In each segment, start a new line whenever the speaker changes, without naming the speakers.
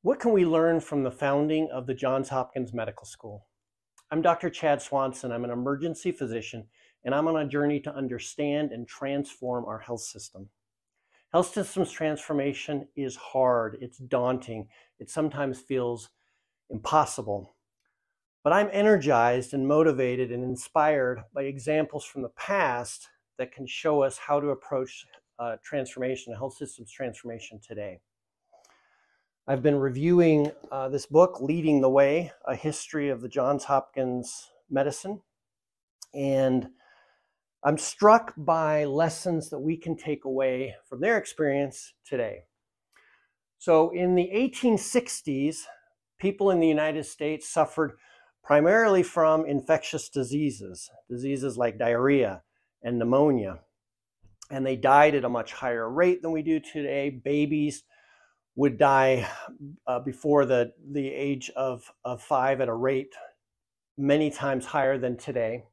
What can we learn from the founding of the Johns Hopkins Medical School? I'm Dr. Chad Swanson. I'm an emergency physician, and I'm on a journey to understand and transform our health system. Health systems transformation is hard, it's daunting, it sometimes feels impossible. But I'm energized and motivated and inspired by examples from the past that can show us how to approach transformation, health systems transformation today. I've been reviewing this book, Leading the Way, A History of the Johns Hopkins Medicine. And I'm struck by lessons that we can take away from their experience today. So in the 1860s, people in the United States suffered primarily from infectious diseases like diarrhea and pneumonia. And they died at a much higher rate than we do today. Babies would die before the age of 5 at a rate many times higher than today.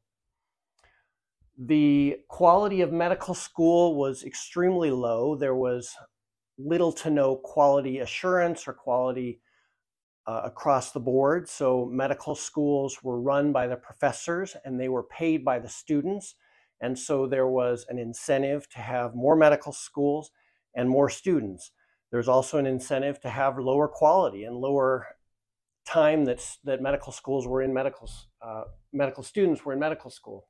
The quality of medical school was extremely low. There was little to no quality assurance or quality across the board. So medical schools were run by the professors and they were paid by the students. And so there was an incentive to have more medical schools and more students. There's also an incentive to have lower quality and lower time that medical schools were in medical students were in medical school.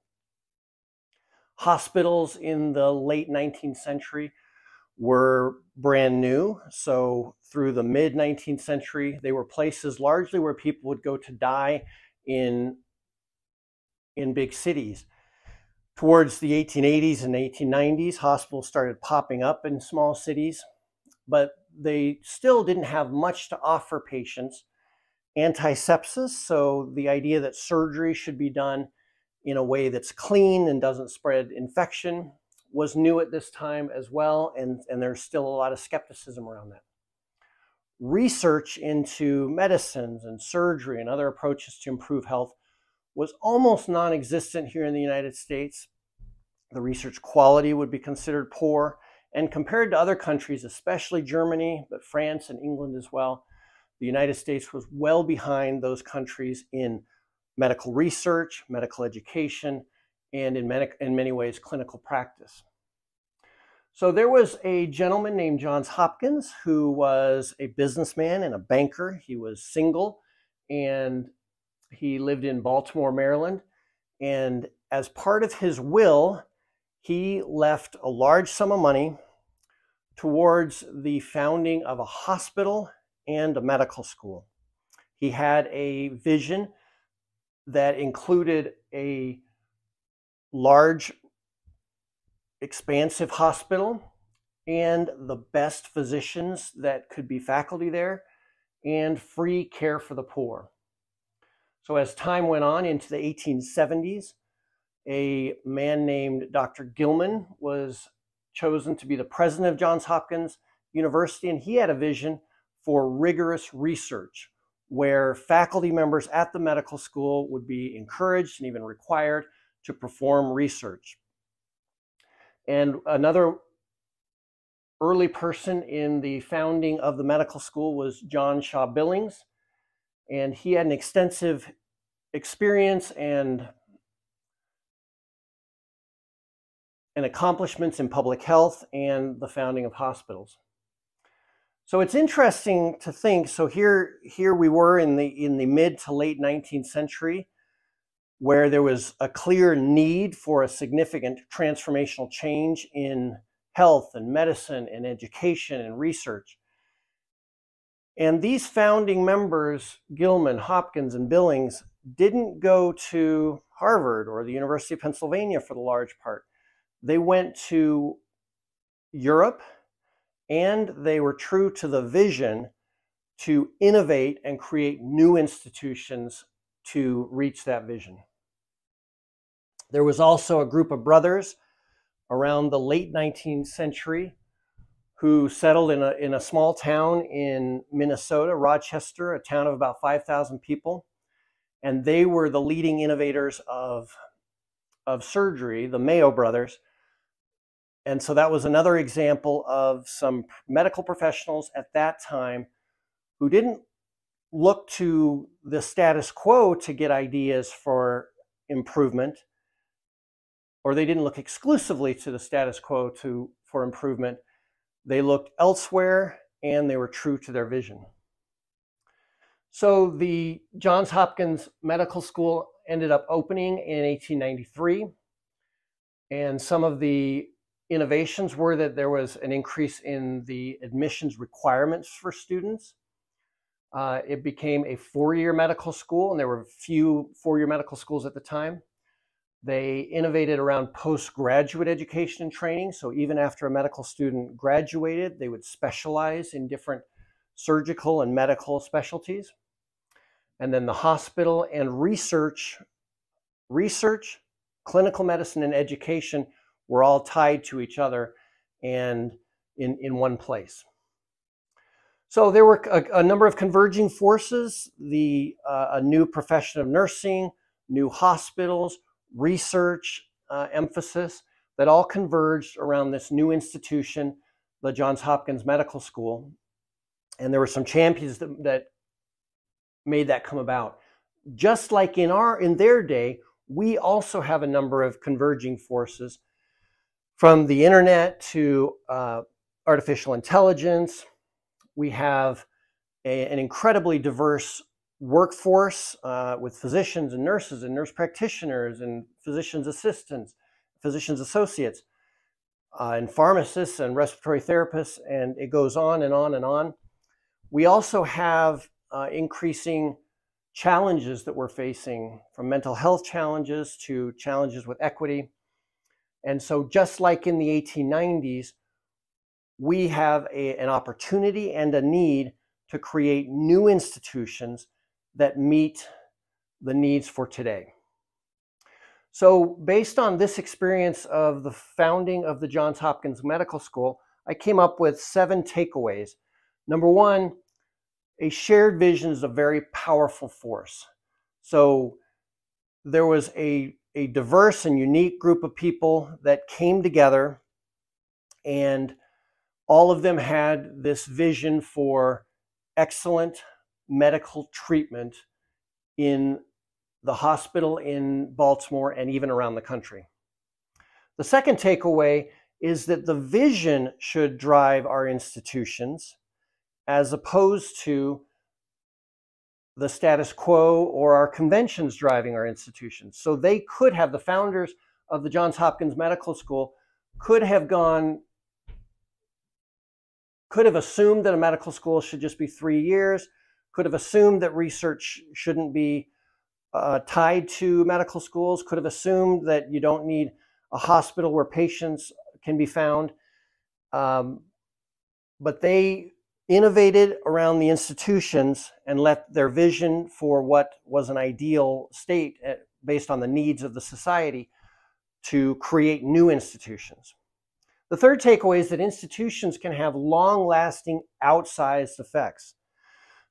Hospitals in the late 19th century were brand new. So through the mid 19th century, they were places largely where people would go to die in big cities. Towards the 1880s and 1890s, hospitals started popping up in small cities, but they still didn't have much to offer patients. Antisepsis, so the idea that surgery should be done in a way that's clean and doesn't spread infection, was new at this time as well, and there's still a lot of skepticism around that. Research into medicines and surgery and other approaches to improve health was almost non-existent here in the United States. The research quality would be considered poor, and compared to other countries, especially Germany, but France and England as well, the United States was well behind those countries in medical research, medical education, and in many ways, clinical practice. So there was a gentleman named Johns Hopkins who was a businessman and a banker. He was single and he lived in Baltimore, Maryland. And as part of his will, he left a large sum of money towards the founding of a hospital and a medical school. He had a vision that included a large, expansive hospital and the best physicians that could be faculty there and free care for the poor. So as time went on into the 1870s, a man named Dr. Gilman was chosen to be the president of Johns Hopkins University, and he had a vision for rigorous research where faculty members at the medical school would be encouraged and even required to perform research. And another early person in the founding of the medical school was John Shaw Billings, and he had an extensive experience and accomplishments in public health and the founding of hospitals. So it's interesting to think, so here we were in the mid to late 19th century, where there was a clear need for a significant transformational change in health and medicine and education and research. And these founding members, Gilman, Hopkins, and Billings, didn't go to Harvard or the University of Pennsylvania for the large part. They went to Europe, and they were true to the vision to innovate and create new institutions to reach that vision. There was also a group of brothers around the late 19th century who settled in a small town in Minnesota, Rochester, a town of about 5,000 people. And they were the leading innovators of surgery, the Mayo brothers. And so that was another example of some medical professionals at that time who didn't look to the status quo to get ideas for improvement, or they didn't look exclusively to the status quo for improvement. They looked elsewhere and they were true to their vision. So the Johns Hopkins Medical School ended up opening in 1893. And some of the innovations were that there was an increase in the admissions requirements for students. It became a four-year medical school, and there were few four-year medical schools at the time. They innovated around postgraduate education and training. So even after a medical student graduated, they would specialize in different surgical and medical specialties. And then the hospital and research, clinical medicine, and education were all tied to each other and in one place. So there were a number of converging forces, a new profession of nursing, new hospitals, research emphasis that all converged around this new institution, the Johns Hopkins Medical School. And there were some champions that made that come about. Just like in their day, we also have a number of converging forces, from the internet to artificial intelligence. We have an incredibly diverse workforce with physicians and nurse practitioners and physician's assistants, physician's associates, and pharmacists and respiratory therapists, and it goes on and on and on. We also have increasing challenges that we're facing, from mental health challenges to challenges with equity. And so just like in the 1890s, we have an opportunity and a need to create new institutions that meet the needs for today. So based on this experience of the founding of the Johns Hopkins Medical School, I came up with 7 takeaways. Number one, a shared vision is a very powerful force. So there was a diverse and unique group of people that came together, and all of them had this vision for excellent medical treatment in the hospital in Baltimore and even around the country. The second takeaway is that the vision should drive our institutions, as opposed to the status quo or our conventions driving our institutions. So they could have, the founders of the Johns Hopkins Medical School could have assumed that a medical school should just be 3 years, could have assumed that research shouldn't be tied to medical schools, could have assumed that you don't need a hospital where patients can be found. But they innovated around the institutions and let their vision for what was an ideal state based on the needs of the society to create new institutions. The third takeaway is that institutions can have long-lasting, outsized effects.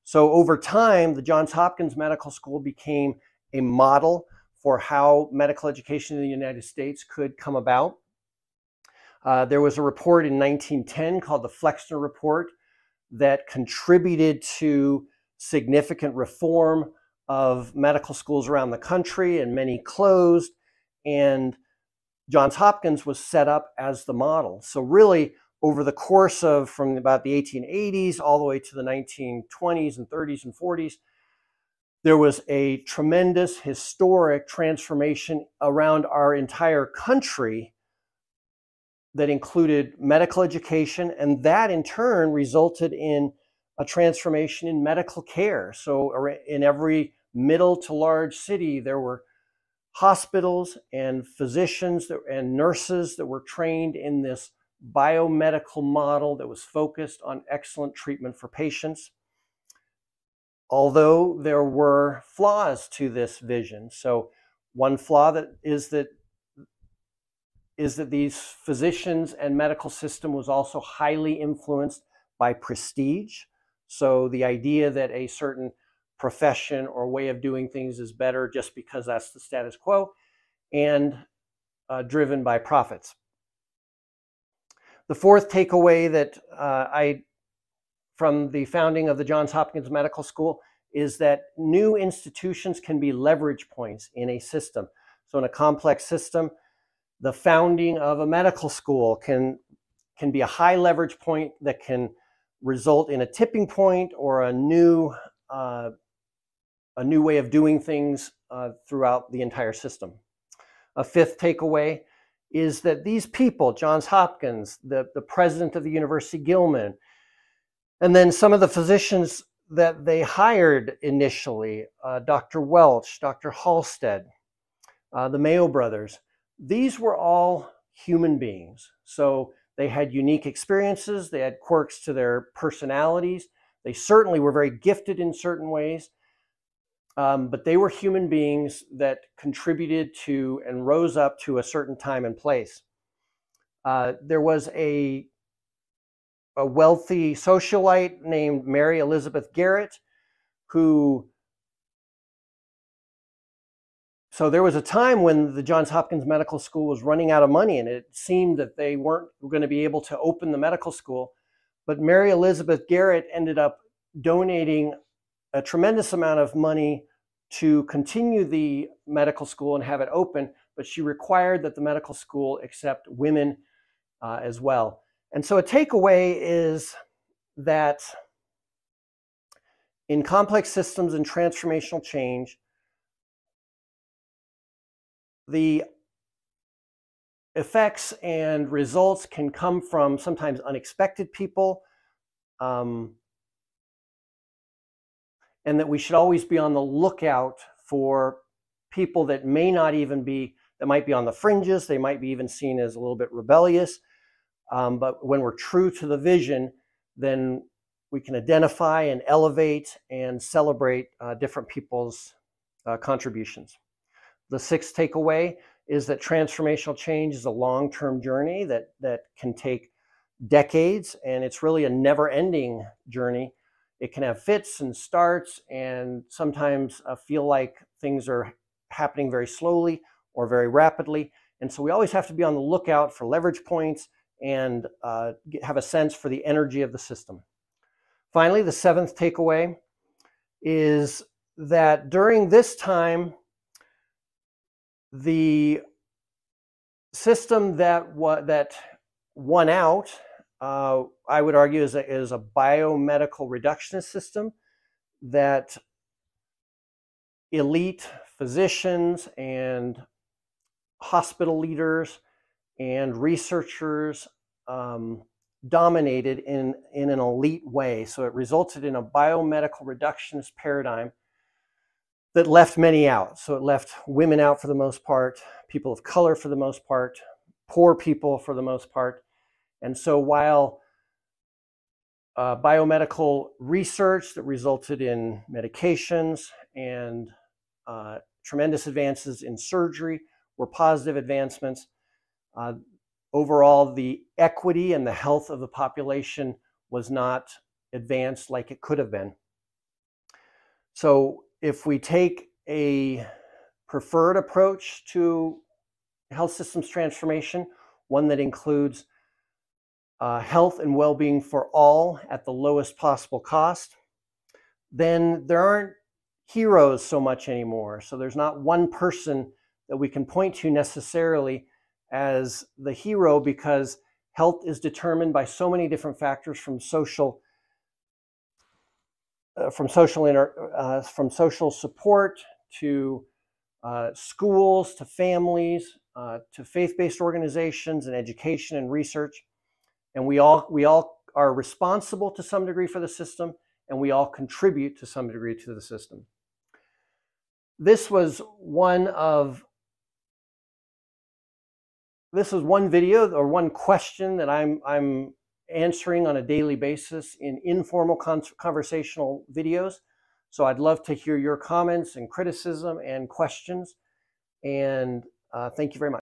So over time, the Johns Hopkins Medical School became a model for how medical education in the United States could come about. There was a report in 1910 called the Flexner Report that contributed to significant reform of medical schools around the country, and many closed, and Johns Hopkins was set up as the model. So really, over the course of from about the 1880s all the way to the 1920s and 30s and 40s, there was a tremendous historic transformation around our entire country that included medical education, and that in turn resulted in a transformation in medical care. So in every middle to large city, there were hospitals and physicians and nurses that were trained in this biomedical model that was focused on excellent treatment for patients. Although there were flaws to this vision. So one flaw is that these physicians and medical system was also highly influenced by prestige. So the idea that a certain profession or way of doing things is better just because that's the status quo, and driven by profits. The fourth takeaway that I from the founding of the Johns Hopkins Medical School is that new institutions can be leverage points in a system. So in a complex system, the founding of a medical school can be a high leverage point that can result in a tipping point or a new way of doing things throughout the entire system. A fifth takeaway is that these people, Johns Hopkins, the president of the University, Gilman, and then some of the physicians that they hired initially, Dr. Welch, Dr. Halstead, the Mayo brothers, these were all human beings. So they had unique experiences, they had quirks to their personalities, they certainly were very gifted in certain ways, but they were human beings that contributed to and rose up to a certain time and place. There was a wealthy socialite named Mary Elizabeth Garrett, so there was a time when the Johns Hopkins Medical School was running out of money, and it seemed that they weren't going to be able to open the medical school. But Mary Elizabeth Garrett ended up donating a tremendous amount of money to continue the medical school and have it open, but she required that the medical school accept women as well. And so a takeaway is that in complex systems and transformational change, the effects and results can come from sometimes unexpected people, and that we should always be on the lookout for people that may not even be, that might be on the fringes, they might be even seen as a little bit rebellious. But when we're true to the vision, then we can identify and elevate and celebrate different people's contributions. The sixth takeaway is that transformational change is a long-term journey that can take decades, and it's really a never-ending journey. It can have fits and starts, and sometimes feel like things are happening very slowly or very rapidly. And so we always have to be on the lookout for leverage points and have a sense for the energy of the system. Finally, the seventh takeaway is that during this time, the system that won out, I would argue, is a biomedical reductionist system that elite physicians and hospital leaders and researchers dominated in an elite way. So it resulted in a biomedical reductionist paradigm that left many out. So it left women out for the most part, people of color for the most part, poor people for the most part. And so while biomedical research that resulted in medications and tremendous advances in surgery were positive advancements, overall the equity and the health of the population was not advanced like it could have been. So if we take a preferred approach to health systems transformation, one that includes health and well-being for all at the lowest possible cost, then there aren't heroes so much anymore. So there's not one person that we can point to necessarily as the hero, because health is determined by so many different factors, from social support to schools, to families, to faith-based organizations and education and research. And we all are responsible to some degree for the system, and we all contribute to some degree to the system. This was one video or one question that I'm answering on a daily basis in informal conversational videos. So I'd love to hear your comments and criticism and questions. And thank you very much.